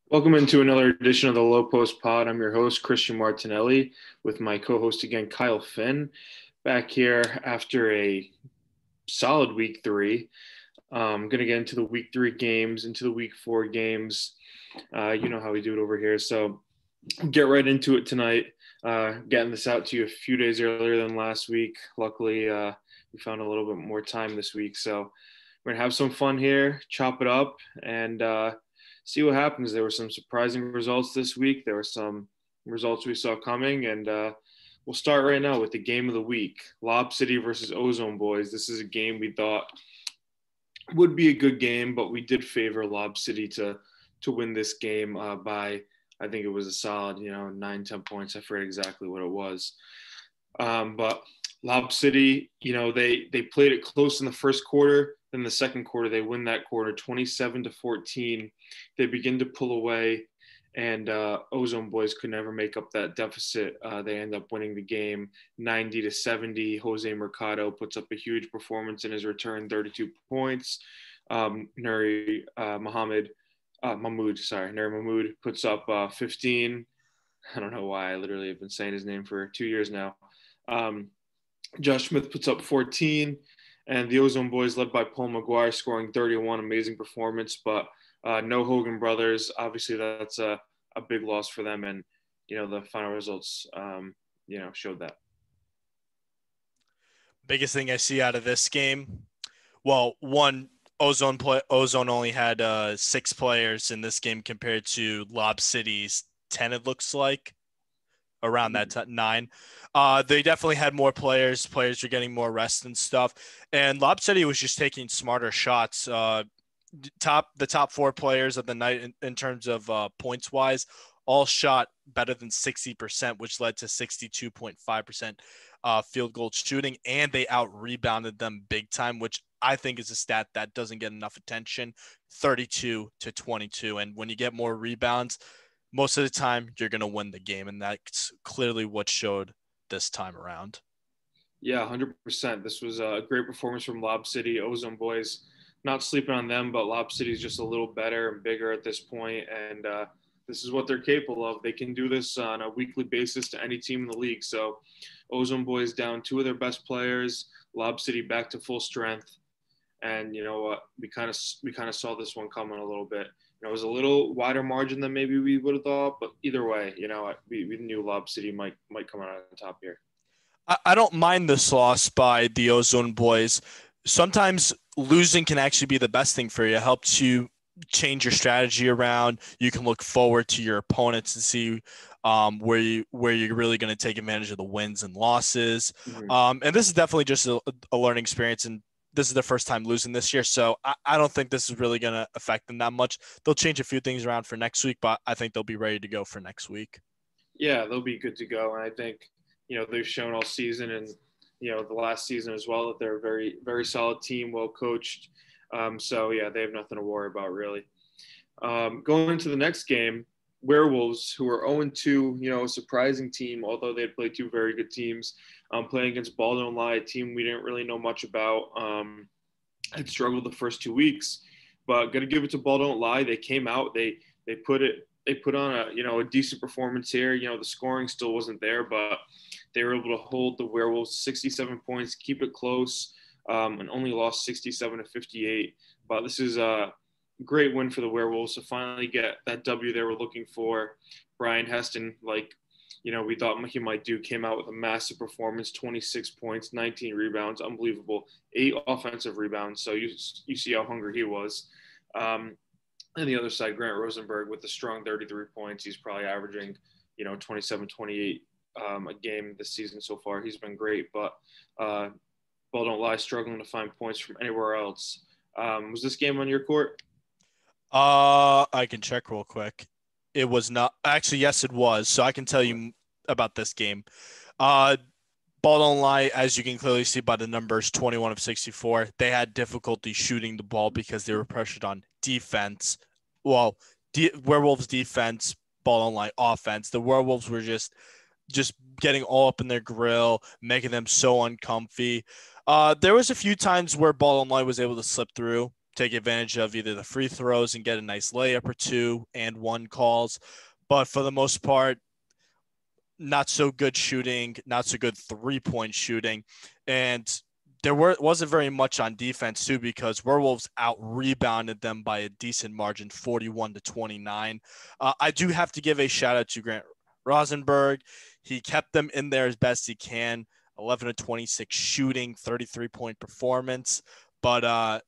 Welcome into another edition of the Low Post Pod. I'm your host, Christian Martinelli, with my co host again, Kyle Finn, back here after a solid week three. I'm going to get into the week three games, into the week four games. You know how we do it over here. So get right into it tonight. Getting this out to you a few days earlier than last week. Luckily, we found a little bit more time this week. So we're going to have some fun here, chop it up, and see what happens. There were some surprising results this week. There were some results we saw coming, and we'll start right now with the game of the week: Lob City versus Ozone Boys. This is a game we thought would be a good game, but we did favor Lob City to win this game by, I think it was a solid 9-10 points. I forget exactly what it was, but Lob City, they played it close in the first quarter. Then the second quarter, they win that quarter 27-14. They begin to pull away, and Ozone Boys could never make up that deficit. They end up winning the game 90-70. Jose Mercado puts up a huge performance in his return, 32 points. Nuri Mahmoud puts up 15. I don't know why. I literally have been saying his name for 2 years now. Josh Smith puts up 14, and the Ozone Boys, led by Paul McGuire, scoring 31. Amazing performance, but no Hogan brothers. Obviously, that's a big loss for them, and the final results, showed that. Biggest thing I see out of this game, well, one, Ozone only had 6 players in this game compared to Lob City's 10. It looks like around that 9. They definitely had more players. Players were getting more rest and stuff, and Lob City was just taking smarter shots. The top 4 players of the night in terms of points wise all shot better than 60%, which led to 62.5% field goal shooting, and they out rebounded them big time, which I think is a stat that doesn't get enough attention. 32-22, and when you get more rebounds, most of the time you're going to win the game, and that's clearly what showed this time around. Yeah, 100%. This was a great performance from Lob City. Ozone Boys, not sleeping on them, but Lob City is just a little better and bigger at this point, and this is what they're capable of. They can do this on a weekly basis to any team in the league. So Ozone Boys down 2 of their best players, Lob City back to full strength, and you know what? We kind of saw this one coming a little bit. It was a little wider margin than maybe we would have thought, but either way, we knew Lob City might come out on top here. I don't mind this loss by the Ozone Boys. Sometimes losing can actually be the best thing for you. It helps you change your strategy around. You can look forward to your opponents and see where you're really going to take advantage of the wins and losses. Mm-hmm. And this is definitely just a learning experience, and this is their first time losing this year, so I don't think this is really going to affect them that much. They'll change a few things around for next week, but I think they'll be ready to go for next week. Yeah, they'll be good to go, and I think they've shown all season and the last season as well that they're a very, very solid team, well coached. So yeah, they have nothing to worry about really. Going into the next game, Werewolves, who are 0-2, a surprising team, although they had played 2 very good teams, playing against Ball Don't Lie, a team we didn't really know much about. Had struggled the first 2 weeks, but got to give it to Ball Don't Lie. They came out, they put on a decent performance here. The scoring still wasn't there, but they were able to hold the Werewolves 67 points, keep it close, and only lost 67-58. But this is a great win for the Werewolves to finally get that W they were looking for. Brian Heston, we thought he might do, came out with a massive performance, 26 points, 19 rebounds, unbelievable, 8 offensive rebounds. So you see how hungry he was. And the other side, Grant Rosenberg with a strong 33 points. He's probably averaging, 27, 28 a game this season so far. He's been great, but Ball Don't Lie struggling to find points from anywhere else. Was this game on your court? I can check real quick. It was not actually. Yes, it was. So I can tell you about this game. Ball Don't Lie, as you can clearly see by the numbers, 21 of 64. They had difficulty shooting the ball because they were pressured on defense. Well, Werewolves defense, Ball Don't Lie offense. The Werewolves were just getting all up in their grill, making them so uncomfy. There was a few times where Ball Don't Lie was able to slip through take advantage of either the free throws and get a nice layup or two and one calls. But for the most part, not so good shooting, not so good 3-point shooting. And there wasn't very much on defense too, because Werewolves out-rebounded them by a decent margin, 41-29. I do have to give a shout out to Grant Rosenberg. He kept them in there as best he can. 11-26 shooting, 33-point performance. But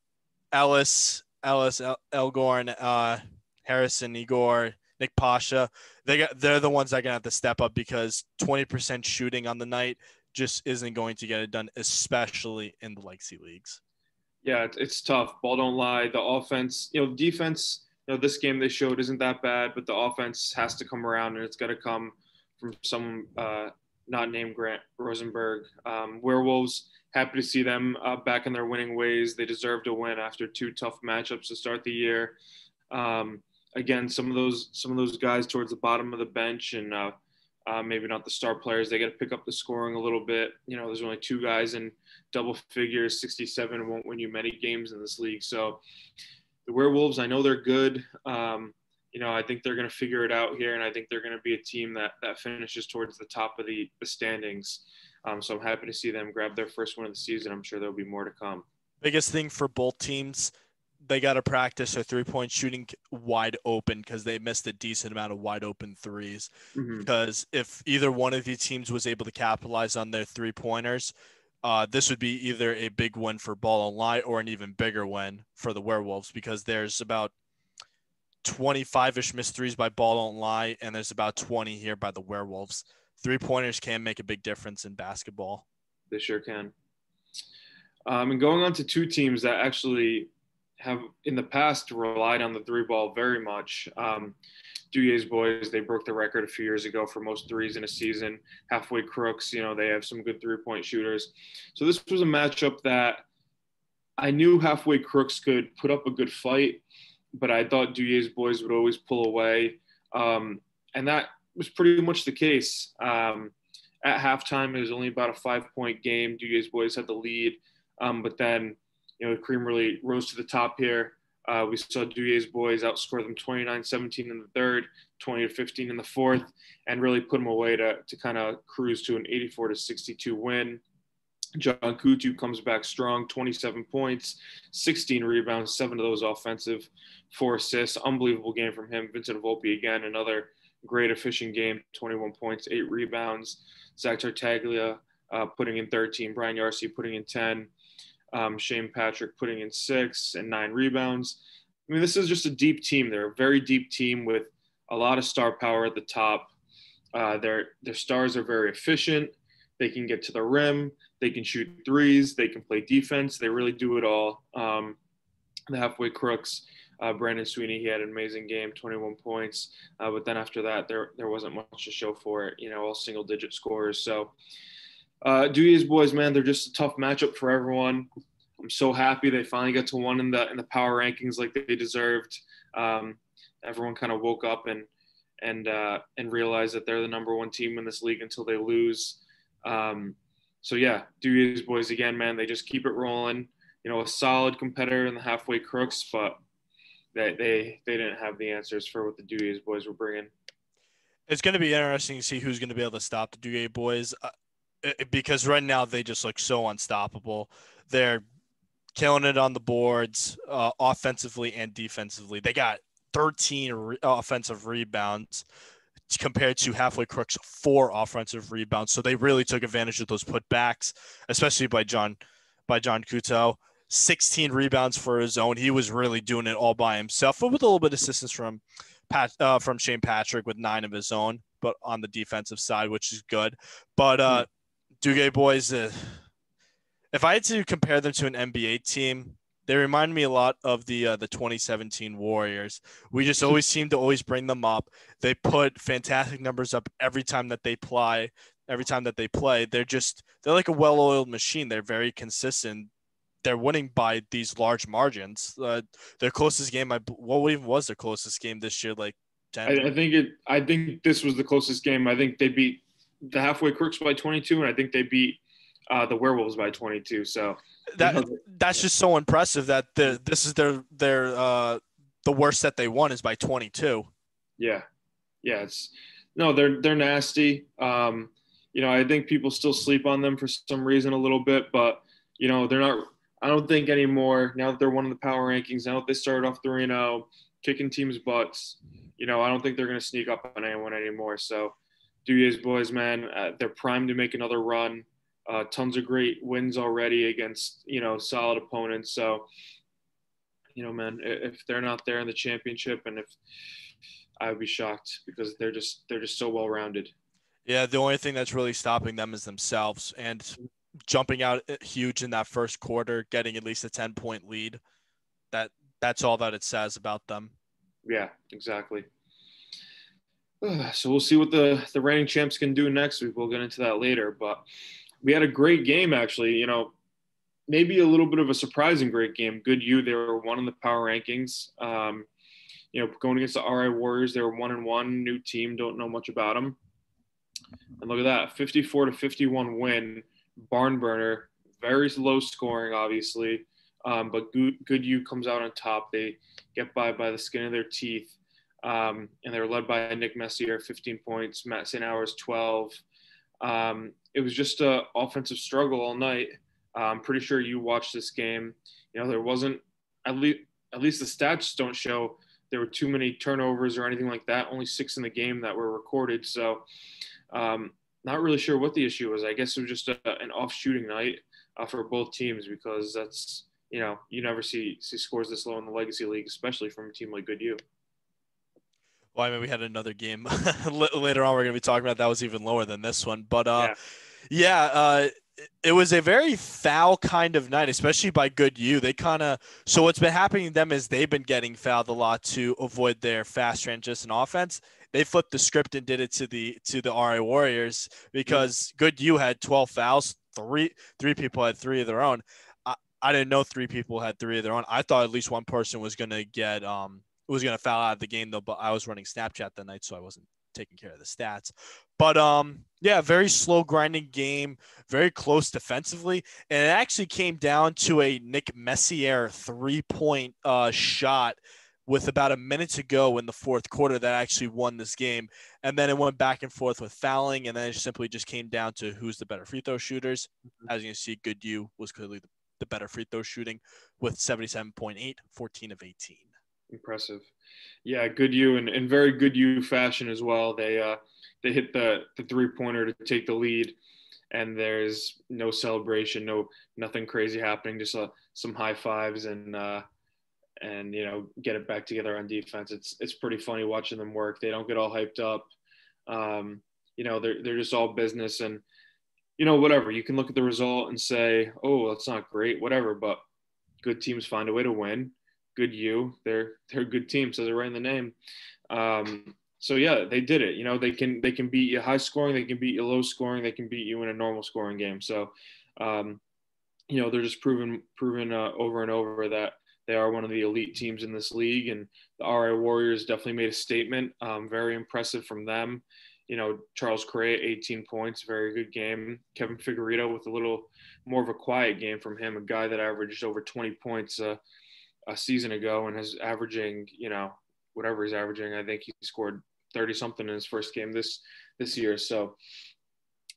Ellis, Elgorn, Harrison, Igor, Nick Pasha, they're the ones that are gonna have to step up, because 20% shooting on the night just isn't going to get it done, especially in the legacy leagues. Yeah, it's tough. Ball don't lie. The offense, defense, this game they showed isn't that bad, but the offense has to come around, and it's got to come from someone not named Grant Rosenberg. Werewolves, happy to see them back in their winning ways. They deserve to win after 2 tough matchups to start the year. Again, some of those guys towards the bottom of the bench and maybe not the star players, they got to pick up the scoring a little bit. There's only 2 guys in double figures. 67 won't win you many games in this league. So the Werewolves, I know they're good. I think they're going to figure it out here, and I think they're going to be a team that finishes towards the top of the standings. So I'm happy to see them grab their first win of the season. I'm sure there'll be more to come. Biggest thing for both teams, they got to practice their 3-point shooting wide open, because they missed a decent amount of wide open threes. Mm-hmm. Because if either one of these teams was able to capitalize on their 3-pointers, this would be either a big win for Ball and Lie or an even bigger win for the Werewolves, because there's about 25-ish missed threes by Ball and Lie, and there's about 20 here by the Werewolves. 3-pointers can make a big difference in basketball. They sure can. And going on to 2 teams that actually have in the past relied on the 3-ball very much. Duyer's boys, they broke the record a few years ago for most threes in a season. Halfway Crooks, they have some good 3-point shooters. So this was a matchup that I knew Halfway Crooks could put up a good fight, but I thought Duyer's boys would always pull away. And that was pretty much the case. At halftime, it was only about a 5-point game. Duyer's boys had the lead. But then, the cream really rose to the top here. We saw Duyer's boys outscore them 29-17 in the third, 20-15 in the fourth, and really put them away to kind of cruise to an 84-62 win. John Kutu comes back strong, 27 points, 16 rebounds, 7 of those offensive, 4 assists. Unbelievable game from him. Vincent Volpe again, another great efficient game, 21 points, 8 rebounds. Zach Tartaglia putting in 13, Brian Yarcy putting in 10. Shane Patrick putting in 6 and 9 rebounds. I mean, this is just a deep team. They're a very deep team with a lot of star power at the top. Their stars are very efficient. They can get to the rim. They can shoot threes. They can play defense. They really do it all. The Halfway Crooks, Brandon Sweeney, he had an amazing game, 21 points. But then after that, there wasn't much to show for it, all single-digit scores. So Duyer's boys, man, they're just a tough matchup for everyone. I'm so happy they finally got to 1 in the power rankings like they deserved. Everyone kind of woke up and realized that they're the number 1 team in this league until they lose. So yeah, Duyer's boys again, man, they just keep it rolling. A solid competitor in the Halfway Crooks, but they didn't have the answers for what the Duyer's boys were bringing. It's going to be interesting to see who's going to be able to stop the Duyer's boys. Because right now they just look so unstoppable. They're killing it on the boards, offensively and defensively. They got 13 offensive rebounds compared to Halfway Crooks 4 offensive rebounds. So they really took advantage of those putbacks, especially by John Kuto. 16 rebounds for his own. He was really doing it all by himself, but with a little bit of assistance from Shane Patrick with 9 of his own, but on the defensive side, which is good. But Duyer's boys, if I had to compare them to an NBA team, they remind me a lot of the 2017 Warriors. We just always seem to always bring them up. They put fantastic numbers up every time that they play. They're like a well-oiled machine. They're very consistent. They're winning by these large margins. Their closest game, what even was their closest game this year? Like 10? I think this was the closest game. I think they beat the Halfway Crooks by 22, and I think they beat the Werewolves by 22. So that's just so impressive that this is their the worst that they won is by 22. Yeah, yeah, they're nasty. I think people still sleep on them for some reason a little bit, but they're not. I don't think anymore. Now that they're one of the power rankings, now that they started off 3-0, kicking teams' butts, I don't think they're going to sneak up on anyone anymore. So, Duyer's boys, man, they're primed to make another run. Tons of great wins already against solid opponents. So, man, if they're not there in the championship, and if I would be shocked because they're just so well rounded. Yeah, the only thing that's really stopping them is themselves, and jumping out huge in that first quarter, getting at least a 10-point lead. That's all that it says about them. Yeah, exactly. So we'll see what the reigning champs can do next week. We'll get into that later, but we had a great game actually. Maybe a little bit of a surprising great game. Good U, they were one in the power rankings. Going against the RI Warriors, they were 1-1, new team, don't know much about them. And look at that, 54-51 win, barn burner, very low scoring, obviously, but Good U comes out on top. They get by the skin of their teeth, and they were led by Nick Messier, 15 points, Matt St. Hours, 12. It was just an offensive struggle all night. I'm pretty sure you watched this game. There wasn't, at least the stats don't show there were too many turnovers or anything like that. Only 6 in the game that were recorded. So not really sure what the issue was. I guess it was just an off shooting night for both teams, because that's, you never see scores this low in the Legacy League, especially from a team like Good U. Well, I mean, we had another game later on we're going to be talking about that was even lower than this one. But it was a very foul kind of night, especially by Good U. So what's been happening to them is they've been getting fouled a lot to avoid their fast transition offense. They flipped the script and did it to the RI Warriors, because Good U had 12 fouls. Three people had 3 of their own. I didn't know 3 people had 3 of their own. I thought at least one person was going to get was going to foul out of the game, though, but I was running Snapchat that night, so I wasn't taking care of the stats. But very slow grinding game, very close defensively, and it actually came down to a Nick Messier 3-point shot with about a minute to go in the fourth quarter that actually won this game. And then it went back and forth with fouling, and then it simply just came down to who's the better free throw shooters. As you can see, Good U was clearly the better free throw shooting with 77.8, 14 of 18. Impressive. Yeah, Good U, and in very Good U fashion as well. They hit the 3-pointer to take the lead, and there's no celebration, nothing crazy happening, just some high fives and get it back together on defense. It's pretty funny watching them work. They don't get all hyped up. They're just all business, and whatever. You can look at the result and say, oh, that's not great, whatever. But good teams find a way to win. Good U, they're a good team, says it right in the name. So yeah, they did it. They can beat you high scoring, they can beat you low scoring, they can beat you in a normal scoring game. So they're just proven over and over that they are one of the elite teams in this league, and the RI Warriors definitely made a statement. Very impressive from them. Charles Correa, 18 points, very good game. Kevin Figueredo with a little more of a quiet game from him, a guy that averaged over 20 points a season ago and is averaging, whatever he's averaging. I think he scored 30 something in his first game this year. So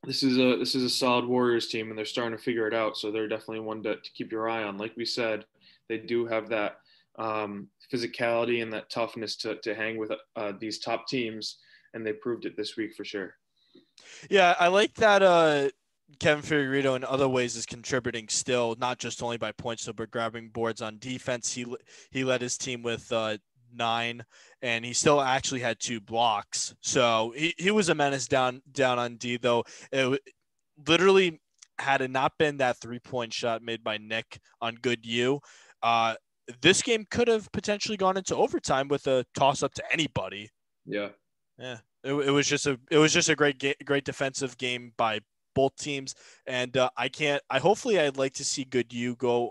this is a solid Warriors team, and they're starting to figure it out. So they're definitely one to keep your eye on. Like we said, they do have that physicality and that toughness to hang with these top teams, and they proved it this week for sure. Yeah, I like that Kevin Figueredo in other ways is contributing still, not just only by points, but grabbing boards on defense. He led his team with 9, and he still actually had 2 blocks. So he was a menace down on D, though. It literally, had it not been that 3-point shot made by Nick on Good U, this game could have potentially gone into overtime with a toss up to anybody. Yeah. It was just a great defensive game by both teams, and hopefully I'd like to see Good U go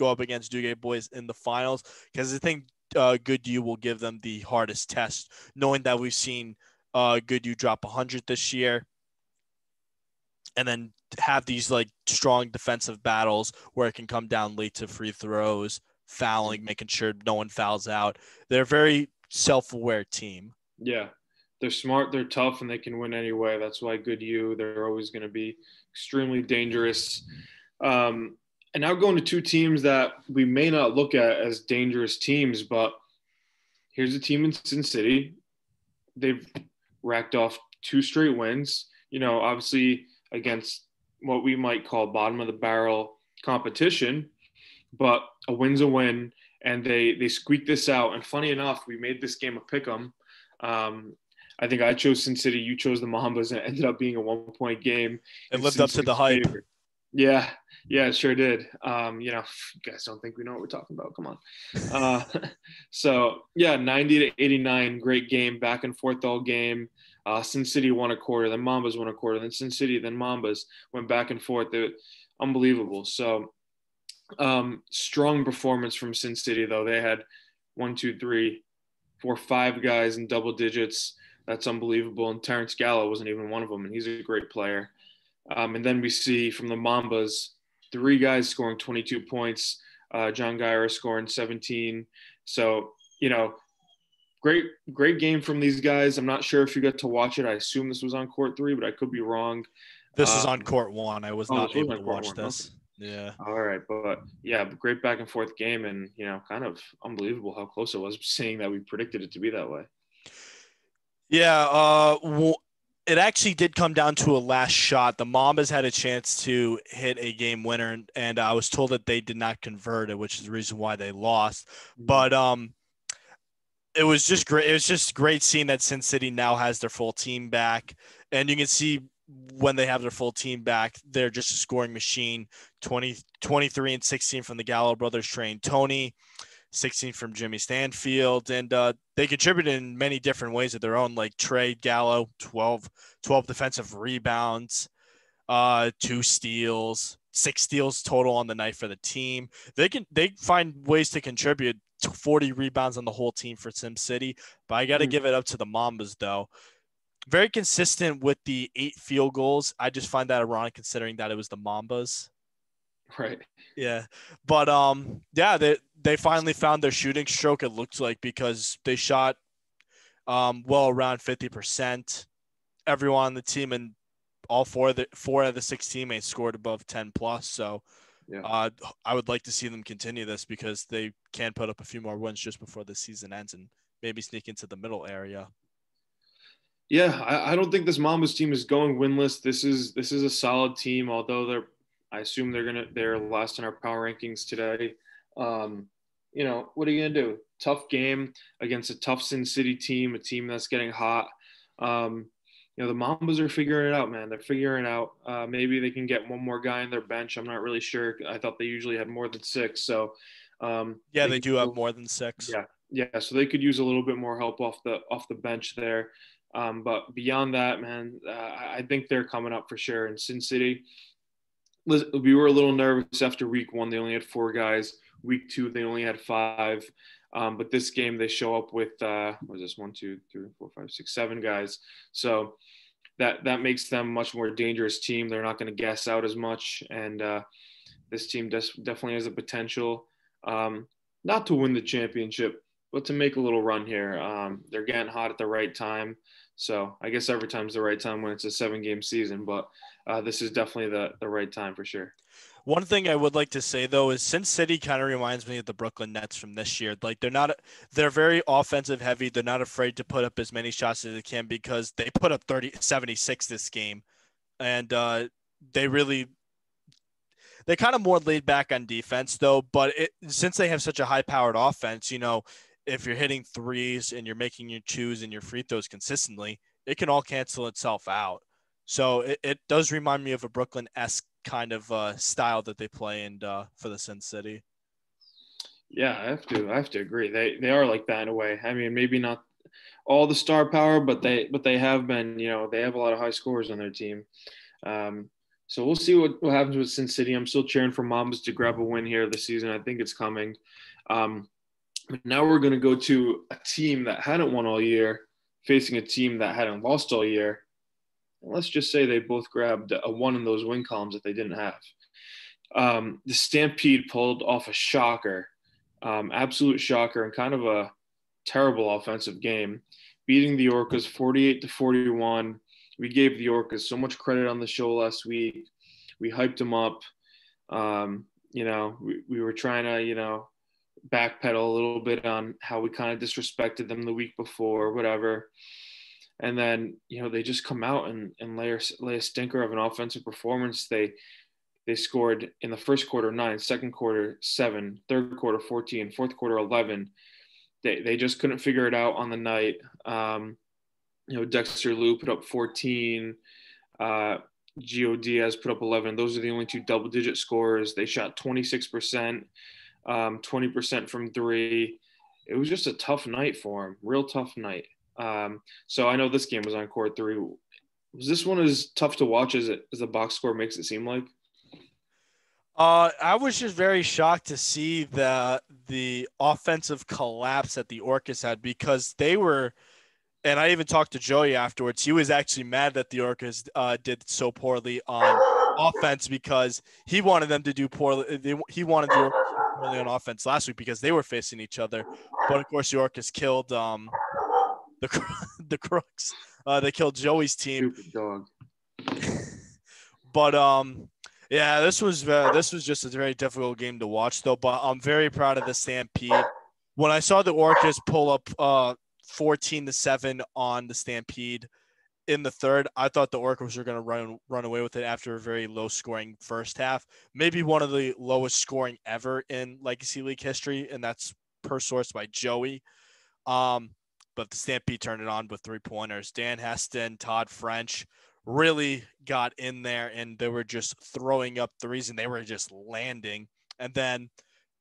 up against Duguay boys in the finals, because I think Good U will give them the hardest test, knowing that we've seen Good U drop 100 this year, and then have these like strong defensive battles where it can come down late to free throws, fouling, making sure no one fouls out. They're a very self-aware team. Yeah. They're smart, they're tough, and they can win anyway. That's why good U, they're always going to be extremely dangerous. And now going to two teams that we may not look at as dangerous teams, but here's a team in Sin City. They've racked off 2 straight wins, obviously against what we might call bottom of the barrel competition, but a win's a win, and they squeaked this out. And funny enough, we made this game a pick 'em. I think I chose Sin City, you chose the Mambas, and it ended up being a 1-point game. It lived up to the hype. Favor. Yeah, it sure did. You guys don't think we know what we're talking about. Come on. So, 90 to 89, great game, back and forth all game. Sin City won a quarter, then Mambas won a quarter, then Sin City, then Mambas went back and forth. They're unbelievable. So, strong performance from Sin City, though. They had 1, 2, 3, 4, 5 guys in double digits. That's unbelievable. And Terrence Gallo wasn't even one of them, and he's a great player. And then we see from the Mambas, 3 guys scoring 22 points. John Guyer scoring 17. So, great game from these guys. I'm not sure if you got to watch it. I assume this was on court 3, but I could be wrong. This is on court 1. I was not able to watch this. Okay. Yeah. All right. But great back and forth game, and, kind of unbelievable how close it was, seeing that we predicted it to be that way. Yeah. It actually did come down to a last shot. The Mambas had a chance to hit a game winner, and I was told that they did not convert it, which is the reason why they lost. But it was just great. It was just great seeing that Sin City now has their full team back, and you can see when they have their full team back, they're just a scoring machine. 23 and 16 from the Gallo brothers, Trey and Tony, 16 from Jimmy Stanfield, and they contributed in many different ways of their own, like Trey Gallo, 12 defensive rebounds, 2 steals, 6 steals total on the night for the team. They find ways to contribute. 40 rebounds on the whole team for Sim City, but I got to give it up to the Mambas, though. Very consistent with the 8 field goals. I just find that ironic considering that it was the Mambas. Right. Yeah. But they finally found their shooting stroke, it looked like, because they shot well around 50%. Everyone on the team and all 4 of the 6 teammates scored above 10 plus. So I would like to see them continue this because they can put up a few more wins just before the season ends and maybe sneak into the middle area. Yeah, I don't think this Mambas team is going winless. This is a solid team, although I assume they're last in our power rankings today. What are you gonna do? Tough game against a tough Sin City team, a team that's getting hot. The Mambas are figuring it out, man. They're figuring it out. Maybe they can get one more guy on their bench. I'm not really sure. I thought they usually had more than 6. So they do have more than 6. Yeah. So they could use a little bit more help off the bench there. But beyond that, man, I think they're coming up for sure. In Sin City, we were a little nervous after week 1. They only had 4 guys. Week 2, they only had 5. But this game, they show up with, 1, 2, 3, 4, 5, 6, 7 guys. So that makes them a much more dangerous team. They're not going to gas out as much. And this team definitely has the potential not to win the championship, but to make a little run here. They're getting hot at the right time. So I guess every time's the right time when it's a 7-game season, but this is definitely the right time for sure. One thing I would like to say, though, is Sin City kind of reminds me of the Brooklyn Nets from this year. Like, they're very offensive heavy. They're not afraid to put up as many shots as they can because they put up 76 this game. And they kind of more laid back on defense, though. But since they have such a high-powered offense, if you're hitting threes and you're making your 2s and your free throws consistently, it can all cancel itself out. So it does remind me of a Brooklyn-esque kind of style that they play in for the Sin City. Yeah, I have to agree. They are like that in a way. I mean, maybe not all the star power, but they have been. They have a lot of high scorers on their team. So we'll see what happens with Sin City. I'm still cheering for Mambas to grab a win here this season. I think it's coming. But now we're going to go to a team that hadn't won all year, facing a team that hadn't lost all year. let's just say they both grabbed a one in those win columns that they didn't have. The Stampede pulled off a shocker, absolute shocker, and kind of a terrible offensive game, beating the Orcas 48-41. We gave the Orcas so much credit on the show last week. We hyped them up. We were trying to, backpedal a little bit on how we kind of disrespected them the week before, whatever. And then, they just come out and lay a stinker of an offensive performance. They scored in the first quarter 9, second quarter 7, third quarter 14, fourth quarter 11. They just couldn't figure it out on the night. Dexter Lou put up 14. Gio Diaz put up 11. Those are the only two double-digit scorers. They shot 26%, 20% from three. It was just a tough night for them, real tough night. So I know this game was on court 3. Was this one as tough to watch as the box score makes it seem like? I was just very shocked to see the offensive collapse that the Orcas had, because they were – and I even talked to Joey afterwards. He was actually mad that the Orcas did so poorly on offense, because he wanted them to do poorly. He wanted the Orcas to do poorly on offense last week because they were facing each other. But, of course, the Orcas killed the Crooks. They killed Joey's team. Stupid dog. But, yeah, this was just a very difficult game to watch, though. But I'm very proud of the Stampede. When I saw the Orcas pull up 14-7 on the Stampede in the third, I thought the Orcas were going to run away with it after a very low-scoring first half. Maybe one of the lowest scoring ever in Legacy League history, and that's per source by Joey. But the Stampede turned it on with 3-pointers. Dan Heston, Todd French really got in there, and they were just throwing up threes, and they were just landing. And then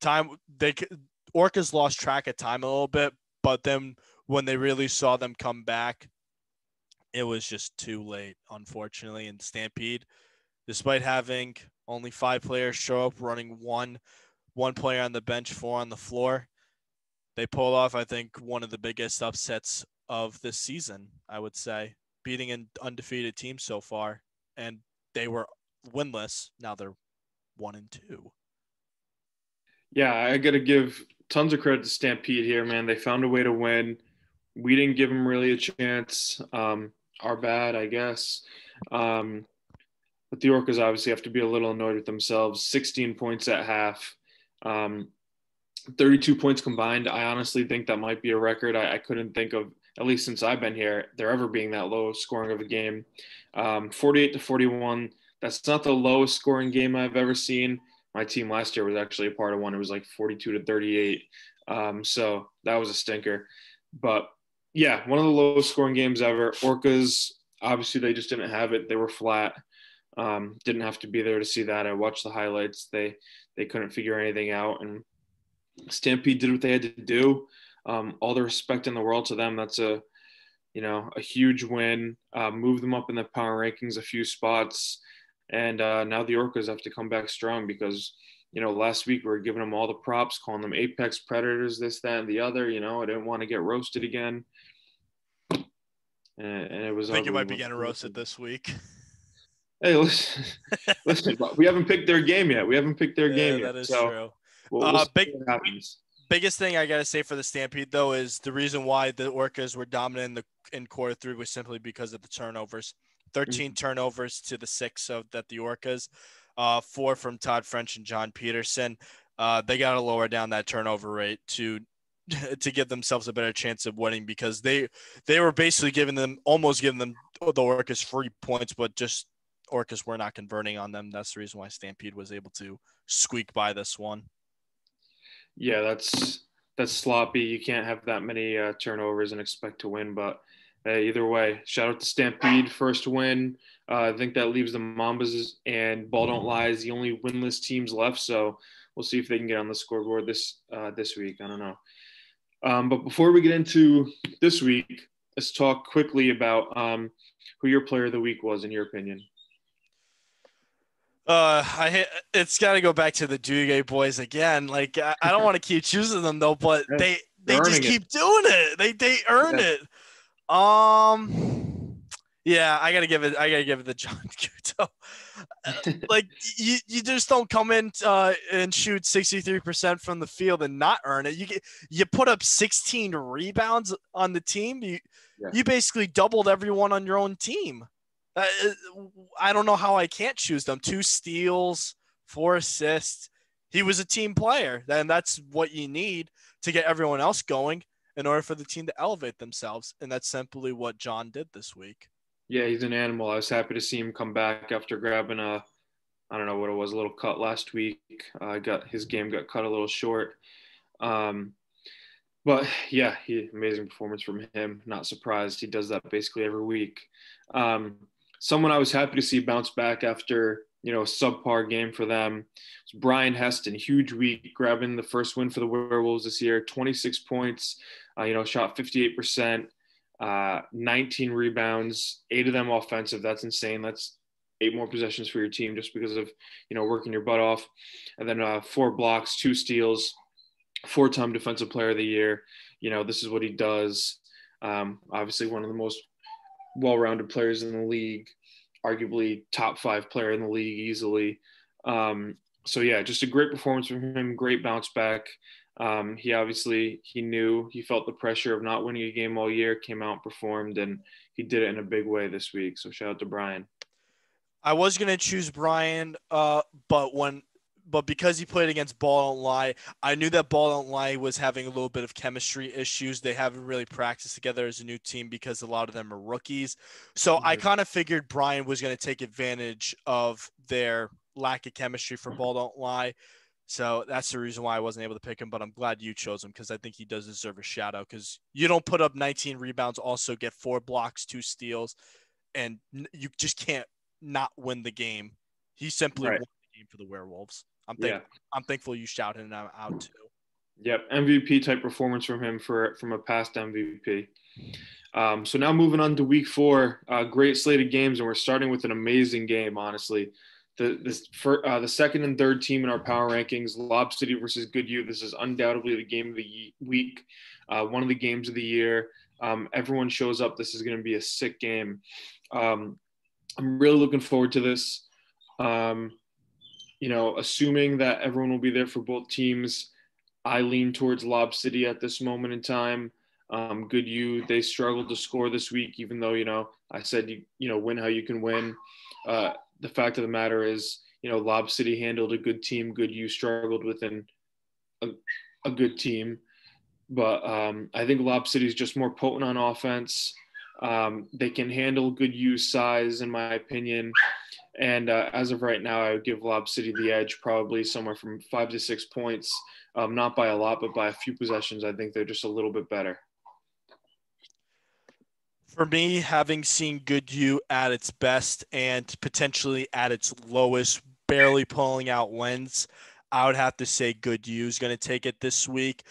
Orcas lost track of time a little bit, but then when they really saw them come back, it was just too late, unfortunately. And Stampede, despite having only 5 players show up, running one player on the bench, 4 on the floor, they pulled off, I think, one of the biggest upsets of this season, I would say, beating an undefeated team so far. And they were winless. Now they're 1-2. Yeah, I got to give tons of credit to Stampede here, man. They found a way to win. We didn't give them really a chance. Our bad, I guess. But the Orcas obviously have to be a little annoyed with themselves. 16 points at half. 32 points combined. I honestly think that might be a record. I couldn't think of, at least since I've been here, there ever being that low scoring of a game. 48-41. That's not the lowest scoring game I've ever seen. My team last year was actually a part of one. It was like 42-38. So that was a stinker. But yeah, one of the lowest scoring games ever. Orcas, obviously they just didn't have it. They were flat. Didn't have to be there to see that. I watched the highlights. They couldn't figure anything out. And Stampede did what they had to do. All the respect in the world to them. That's a huge win. Move them up in the power rankings a few spots. And now the Orcas have to come back strong because, last week we were giving them all the props, calling them apex predators, this, that, and the other. I didn't want to get roasted again. And it was. I think you might be getting roasted this week. Hey, listen, we haven't picked their game yet. That is true. We'll see what happens. Biggest thing I gotta say for the Stampede though is the reason why the Orcas were dominant in quarter 3 was simply because of the turnovers. 13 turnovers to the 6 of the Orcas, 4 from Todd French and John Peterson. They got to lower down that turnover rate to give themselves a better chance of winning, because they were basically almost giving them the Orcas free points, but just Orcas were not converting on them. That's the reason why Stampede was able to squeak by this one. Yeah, that's sloppy. You can't have that many turnovers and expect to win. But either way, shout out to Stampede, first win. I think that leaves the Mambas and Ball Don't Lie as the only winless teams left. So we'll see if they can get on the scoreboard this week. I don't know. But before we get into this week, let's talk quickly about who your player of the week was, in your opinion. It's got to go back to the Dugue boys again. Like I don't want to keep choosing them though, but they just keep doing it. They earn it. Yeah, I gotta give it to John Guto. Like you just don't come in and shoot 63% from the field and not earn it. You put up 16 rebounds on the team. Yeah. You basically doubled everyone on your own team. Uh, I don't know how I can't choose them. 2 steals, 4 assists. He was a team player, and that's what you need to get everyone else going in order for the team to elevate themselves. And that's simply what John did this week. Yeah, he's an animal. I was happy to see him come back after grabbing I don't know what it was, a little cut last week. Got his game got cut a little short. Um, but yeah, amazing performance from him. Not surprised. He does that basically every week. Um, Someone I was happy to see bounce back after a subpar game for them was Brian Heston. Huge week, grabbing the first win for the Werewolves this year. 26 points. Shot 58%. 19 rebounds, 8 of them offensive. That's insane. That's 8 more possessions for your team just because of working your butt off. And then 4 blocks, 2 steals, 4-time defensive player of the year. This is what he does. Obviously one of the most well-rounded players in the league, arguably top 5 player in the league easily. So yeah, just a great performance from him. Great bounce back. He knew, he felt the pressure of not winning a game all year, came out and performed, and he did it in a big way this week. So shout out to Brian. I was gonna choose Brian, but because he played against Ball Don't Lie, I knew that Ball Don't Lie was having a little bit of chemistry issues. They haven't really practiced together as a new team because a lot of them are rookies. So I kind of figured Brian was going to take advantage of their lack of chemistry for Ball Don't Lie. So that's the reason why I wasn't able to pick him, but I'm glad you chose him because I think he does deserve a shout out because you don't put up 19 rebounds, also get 4 blocks, 2 steals, and you just can't not win the game. He simply won the game for the Werewolves. I'm thankful you shouted him out too. Yep, MVP type performance from him from a past MVP. So now moving on to week 4, great slate of games, and we're starting with an amazing game, honestly. The second and third team in our power rankings, Lob City versus Good U. This is undoubtedly the game of the week, one of the games of the year. Everyone shows up. This is going to be a sick game. I'm really looking forward to this. Assuming that everyone will be there for both teams, I lean towards Lob City at this moment in time. Good U, they struggled to score this week, even though, I said, win how you can win. The fact of the matter is, Lob City handled a good team. Good U struggled within a good team. But I think Lob City is just more potent on offense. They can handle Good U's size, in my opinion. And as of right now, I would give Lob City the edge, probably somewhere from 5 to 6 points. Not by a lot, but by a few possessions. I think they're just a little bit better. For me, having seen Good U at its best and potentially at its lowest, barely pulling out wins, I would have to say Good U is going to take it this week,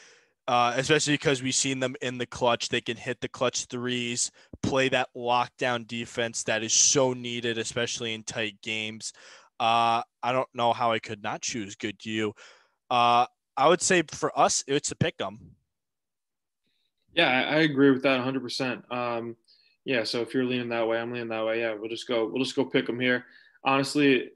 especially because we've seen them in the clutch. They can hit the clutch threes, play that lockdown defense that is so needed, especially in tight games. I don't know how I could not choose Good U. I would say for us, it's a pick 'em. Yeah, I agree with that 100%. Yeah, so if you're leaning that way, I'm leaning that way. Yeah, we'll just go pick them here. Honestly,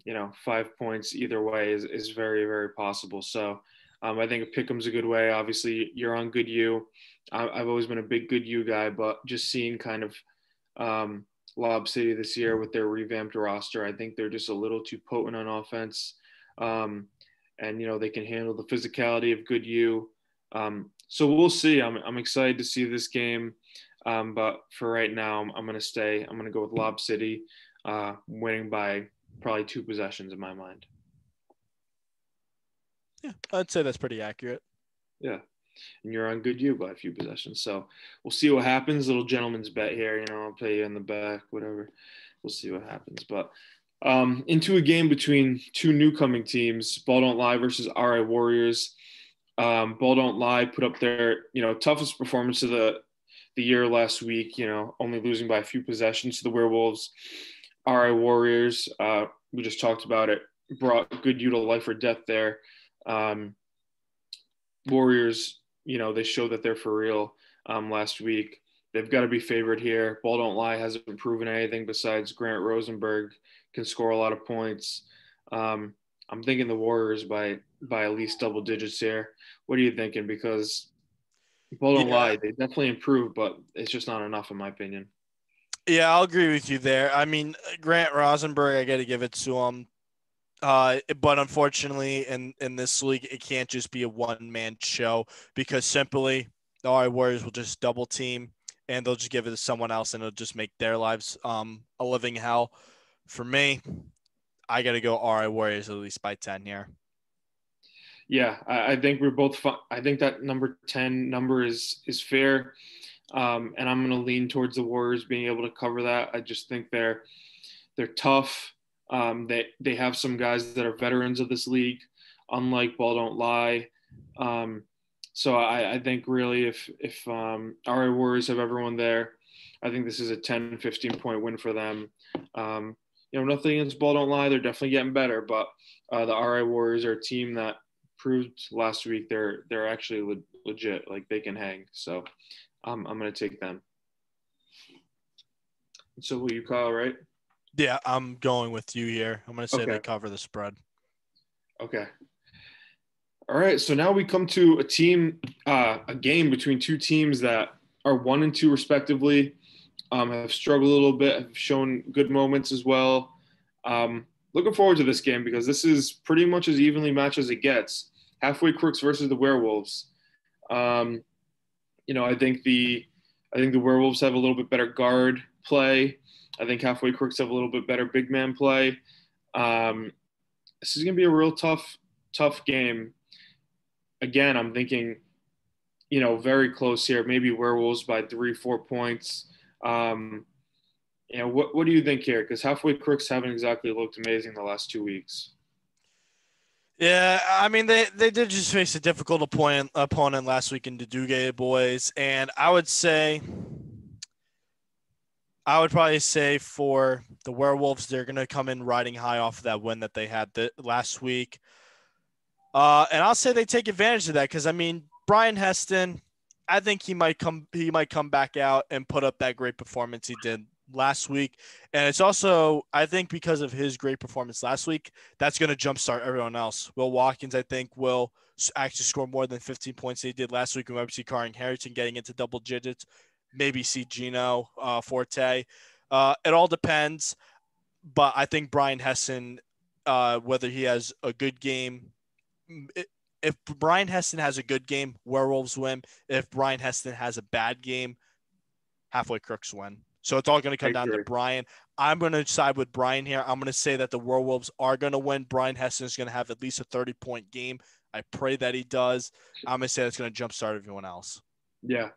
5 points either way is very, very possible. So I think a pick 'em's a good way. Obviously, you're on Good U. I've always been a big Good U guy, but just seeing kind of Lob City this year with their revamped roster, I think they're just a little too potent on offense. And they can handle the physicality of Good U. So we'll see. I'm excited to see this game. But for right now, I'm going to go with Lob City, winning by probably 2 possessions in my mind. Yeah, I'd say that's pretty accurate. Yeah. And you're on Good U by a few possessions. So we'll see what happens. Little gentleman's bet here. I'll pay you in the back, whatever. We'll see what happens. But into a game between 2 newcoming teams, Ball Don't Lie versus RI Warriors. Ball Don't Lie put up their, toughest performance of the year last week, only losing by a few possessions to the Werewolves. RI Warriors, we just talked about it, brought Good U to life or death there. Warriors, they showed that they're for real last week. They've got to be favored here. Ball don't lie hasn't proven anything besides Grant Rosenberg can score a lot of points. I'm thinking the Warriors by at least double digits here. What are you thinking? Because Ball don't Yeah, lie, they definitely improved, but it's just not enough in my opinion. yeah, I'll agree with you there. I mean, Grant Rosenberg, I got to give it to him. But unfortunately, in this league, it can't just be a one-man show because simply the Warriors will just double team and they'll just give it to someone else and it'll just make their lives a living hell. For me, I got to go Warriors at least by 10 here. Yeah, I think we're both. I think that number 10 number is fair, and I'm going to lean towards the Warriors being able to cover that. I just think they're tough. They have some guys that are veterans of this league, unlike Ball Don't Lie. So I think really if our Warriors have everyone there, I think this is a 10, 15 point win for them. Nothing against Ball Don't Lie. They're definitely getting better, but the RI Warriors are a team that proved last week they're actually legit. Like they can hang. So I'm going to take them. So will you, Kyle, right? Yeah, I'm going with you here. I'm going to say they Okay. cover the spread. Okay. All right. So now we come to a game between two teams that are 1-2 respectively, have struggled a little bit, have shown good moments as well. Looking forward to this game because this is pretty much as evenly matched as it gets. Halfway Crooks versus the Werewolves. I think the Werewolves have a little bit better guard play. I think Halfway Crooks have a little bit better big man play. This is going to be a real tough game. Again, I'm thinking, very close here. Maybe Werewolves by 3-4 points. What do you think here? Because Halfway Crooks haven't exactly looked amazing the last 2 weeks. Yeah, I mean they did just face a difficult opponent last week in the Duguay boys, and I would probably say for the Werewolves, they're gonna come in riding high off of that win that they had last week. And I'll say they take advantage of that because I mean Brian Heston, I think he might come back out and put up that great performance he did last week. And it's also, I think, because of his great performance last week, that's going to jumpstart everyone else. Will Watkins, I think, will actually score more than 15 points he did last week. We might see Karen Harrington getting into double digits. Maybe see Gino Forte. It all depends. But I think Brian Heston, whether he has a good game, if Brian Heston has a good game, Werewolves win. If Brian Heston has a bad game, Halfway Crooks win. So it's all going to come down to Brian. I'm going to side with Brian here. I'm going to say that the Werewolves are going to win. Brian Heston is going to have at least a 30-point game. I pray that he does. I'm going to say that's going to jumpstart everyone else. Yeah,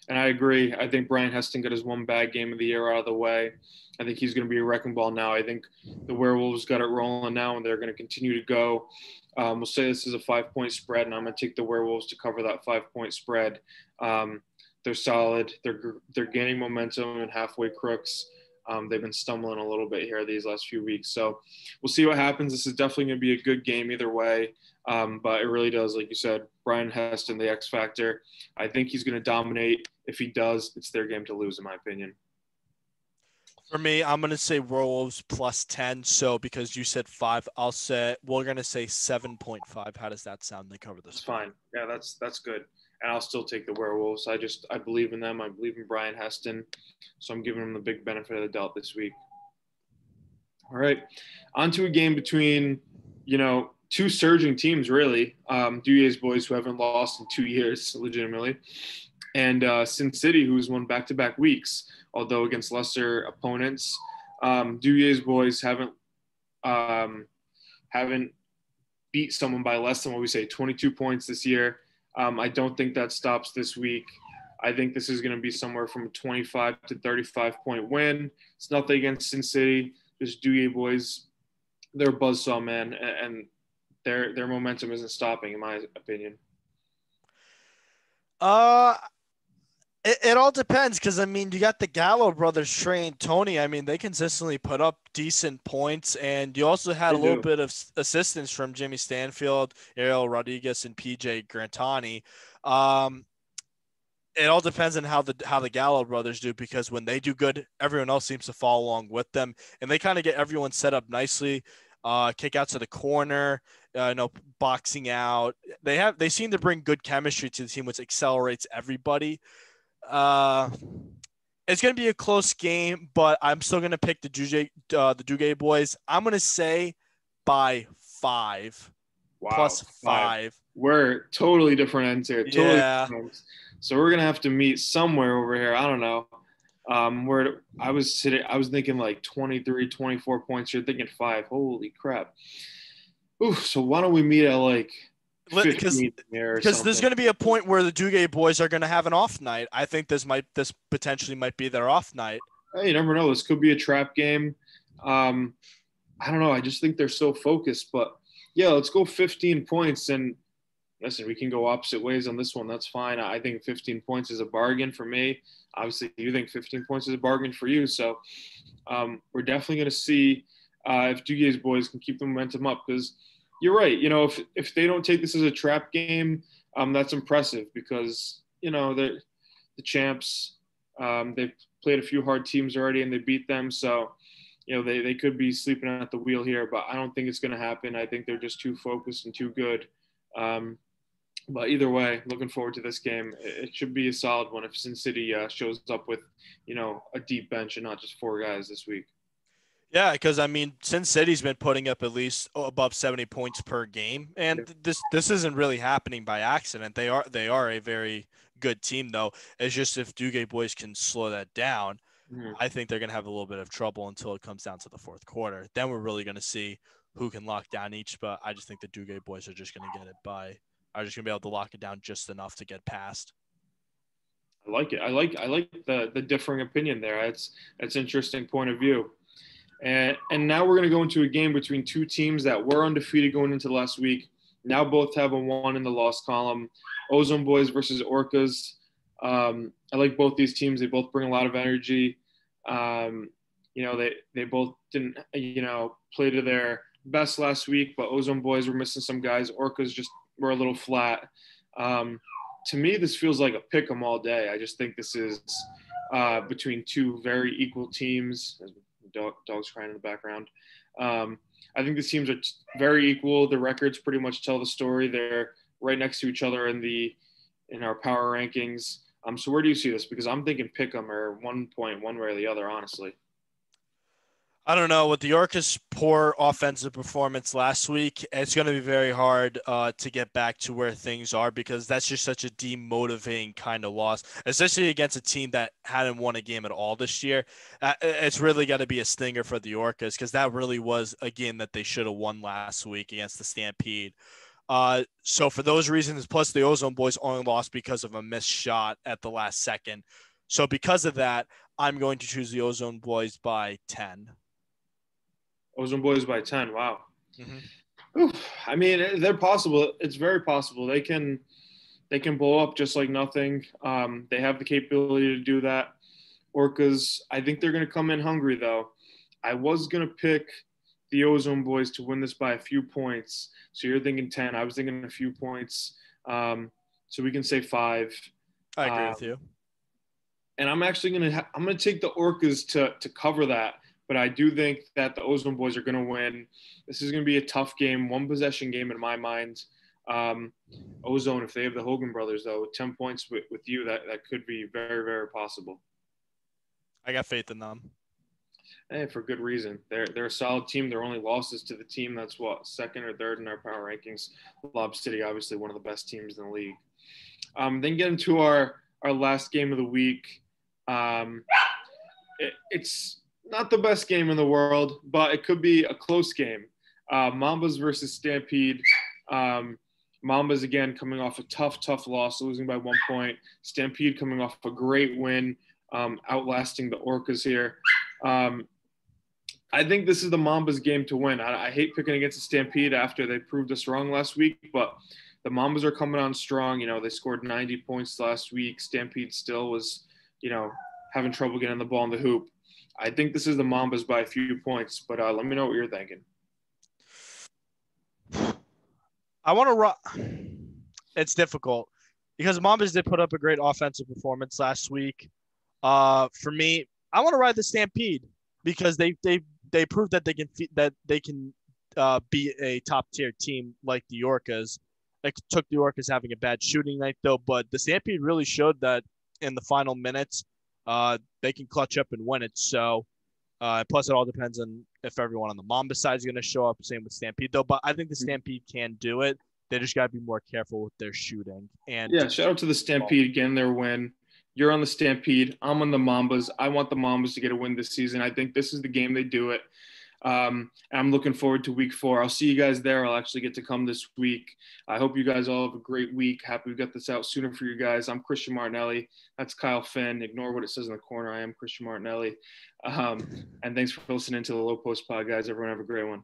and I agree. I think Brian Heston got his one bad game of the year out of the way. I think he's going to be a wrecking ball now. I think the Werewolves got it rolling now, and they're going to continue to go. We'll say this is a 5-point spread, and I'm going to take the Werewolves to cover that 5-point spread. They're solid. They're gaining momentum in Halfway Crooks. They've been stumbling a little bit here these last few weeks. So we'll see what happens. This is definitely going to be a good game either way. But it really does, like you said, Brian Heston, the X factor. I think he's going to dominate. If he does, it's their game to lose, in my opinion. For me, I'm going to say Werewolves plus 10. So because you said 5, I'll say we're going to say 7.5. How does that sound? They cover this. It's fine. Yeah, that's good. And I'll still take the Werewolves. I believe in them. I believe in Brian Heston. So I'm giving them the big benefit of the doubt this week. All right. On to a game between, two surging teams, really. Duyer's boys who haven't lost in 2 years, legitimately. And Sin City, who's won back-to-back weeks, although against lesser opponents. Duyer's boys haven't beat someone by less than, 22 points this year. I don't think that stops this week. I think this is going to be somewhere from a 25 to 35-point win. It's nothing against Sin City. Just Duyer's boys, they're a buzzsaw, man, and their momentum isn't stopping, in my opinion. It all depends because, I mean, you got the Gallo brothers, Trey and Tony. I mean, they consistently put up decent points, and you also had a little bit of assistance from Jimmy Stanfield, Ariel Rodriguez, and PJ Grantani. It all depends on how the Gallo brothers do, because when they do good, everyone else seems to follow along with them, and they kind of get everyone set up nicely. Kick out to the corner, boxing out. They seem to bring good chemistry to the team, which accelerates everybody. Uh, it's going to be a close game, but I'm still going to pick the Duguay boys. I'm going to say by 5, Wow, plus 5. 5. We're totally different ends here. Totally Yeah. different ends. So we're gonna have to meet somewhere over here. I don't know. Where I was sitting, I was thinking like 23, 24 points. You're thinking 5. Holy crap. Ooh, so why don't we meet at like Because 15 here or there's something? going to be a point where the Duguay boys are going to have an off night. I think this potentially might be their off night. Hey, you never know. This could be a trap game. Um, I don't know. I just think they're so focused. But yeah, let's go 15 points. And listen, we can go opposite ways on this one. That's fine. I think 15 points is a bargain for me. Obviously, you think 15 points is a bargain for you. So we're definitely going to see if Dugay's boys can keep the momentum up, because you're right. If they don't take this as a trap game, that's impressive, because the champs. They've played a few hard teams already and they beat them. So they could be sleeping at the wheel here, but I don't think it's going to happen. I think they're just too focused and too good. But either way, looking forward to this game. It should be a solid one if Sin City shows up with, a deep bench and not just 4 guys this week. Yeah, because I mean, Sin City's been putting up at least above 70 points per game, and Yeah. this isn't really happening by accident. They are a very good team, though. It's just if Duguay boys can slow that down, Mhm. I think they're going to have a little bit of trouble until it comes down to the fourth quarter. Then we're really going to see who can lock down each. But I just think the Duguay boys are just going to get it by, are just going to be able to lock it down just enough to get past. I like it. I like the differing opinion there. That's interesting point of view. And now we're going to go into a game between two teams that were undefeated going into the last week. Now both have a 1 in the loss column. Ozone Boys versus Orcas. I like both these teams. They both bring a lot of energy. They both didn't play to their best last week, but Ozone Boys were missing some guys. Orcas just were a little flat. To me, this feels like a pick 'em all day. I just think this is between two very equal teams. Dogs crying in the background. I think these teams are very equal. The records pretty much tell the story. They're right next to each other in our power rankings. So where do you see this? Because I'm thinking pick 'em or 1 point, one way or the other, honestly. I don't know. With the Orcas' poor offensive performance last week, it's going to be very hard to get back to where things are, because that's just such a demotivating kind of loss, especially against a team that hadn't won a game at all this year. It's really got to be a stinger for the Orcas, because that really was a game that they should have won last week against the Stampede. So for those reasons, plus the Ozone Boys only lost because of a missed shot at the last second. So because of that, I'm going to choose the Ozone Boys by 10. Ozone Boys by 10. Wow. Mm-hmm. Oof. I mean, they're possible. It's very possible. They can blow up just like nothing. They have the capability to do that. Orcas, I think they're going to come in hungry, though. I was going to pick the Ozone Boys to win this by a few points. So you're thinking 10. I was thinking a few points. So we can say 5. I agree Um, with you. and I'm actually I'm gonna take the Orcas to cover that. But I do think that the Ozone Boys are going to win. This is going to be a tough game, one possession game in my mind. Ozone, if they have the Hogan brothers, though, 10 points with you, that could be very, very possible. I got faith in them. Hey, for good reason. They're a solid team. Their only losses to the team that's what, second or third in our power rankings. Lob City, obviously one of the best teams in the league. Then get into our last game of the week. It's not the best game in the world, but it could be a close game. Mambas versus Stampede. Mambas, again, coming off a tough loss, losing by 1 point. Stampede coming off a great win, outlasting the Orcas here. I think this is the Mambas game to win. I hate picking against the Stampede after they proved us wrong last week, but the Mambas are coming on strong. They scored 90 points last week. Stampede still was, having trouble getting the ball in the hoop. I think this is the Mambas by a few points, but let me know what you're thinking. I want to. It's difficult because Mambas did put up a great offensive performance last week. For me, I want to ride the Stampede because they proved that they can be a top tier team like the Orcas. It took the Orcas having a bad shooting night though, but the Stampede really showed that in the final minutes, they can clutch up and win it. So, plus it all depends on if everyone on the Mamba side is going to show up. Same with Stampede though, but I think the Stampede can do it. They just got to be more careful with their shooting. And Yeah, shout out to the Stampede again, their win. You're on the Stampede. I'm on the Mambas. I want the Mambas to get a win this season. I think this is the game they do it. I'm looking forward to week 4. I'll see you guys there. I'll actually get to come this week. I hope you guys all have a great week. Happy we got this out sooner for you guys. I'm Christian Martinelli. That's Kyle Finn. Ignore what it says in the corner. I am Christian Martinelli. And thanks for listening to the Low Post Pod, guys. Everyone have a great one.